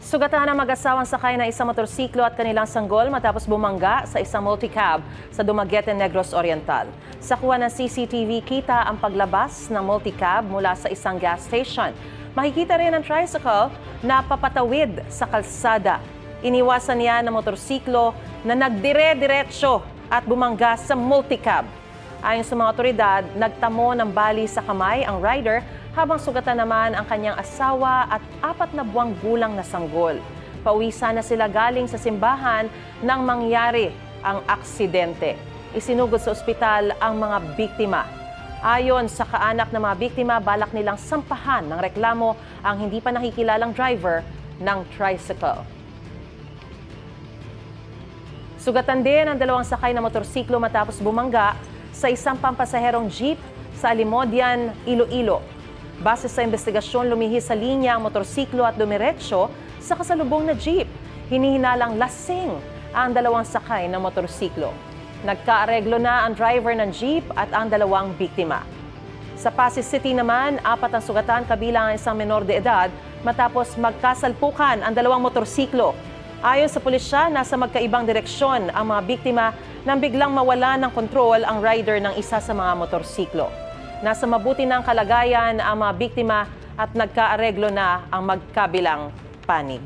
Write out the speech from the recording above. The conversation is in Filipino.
Sugatan ang mag-asawang sakay na isang motorsiklo at kanilang sanggol matapos bumangga sa isang multicab sa Dumaguete, Negros Oriental. Sa kuha ng CCTV, kita ang paglabas ng multicab mula sa isang gas station. Makikita rin ang tricycle na papatawid sa kalsada. Iniwasan niya ng motorsiklo na nagdire-diretsyo at bumangga sa multicab. Ayon sa mga otoridad, nagtamo ng bali sa kamay ang rider habang sugatan naman ang kanyang asawa at 4 na buwang gulang na sanggol. Pauwi sana sila galing sa simbahan nang mangyari ang aksidente. Isinugod sa ospital ang mga biktima. Ayon sa kaanak ng mga biktima, balak nilang sampahan ng reklamo ang hindi pa nakikilalang driver ng tricycle. Sugatan din ang 2 sakay na motorsiklo matapos bumangga sa isang pampasaherong jeep sa Alimodian, Iloilo. Base sa investigasyon, lumihis sa linya ang motorsiklo at dumiretso sa kasalubong na jeep. Hinihinalang lasing ang 2 sakay na motorsiklo. Nagkaareglo na ang driver ng jeep at ang 2 biktima. Sa Pasig City naman, 4 ang sugatan kabilang ang isang menor de edad matapos magkasalpukan ang 2 motorsiklo. Ayon sa pulisya, nasa magkaibang direksyon ang mga biktima nang biglang mawala ng kontrol ang rider ng isa sa mga motorsiklo. Nasa mabuti ng kalagayan ang mga biktima at nagkaareglo na ang magkabilang panig.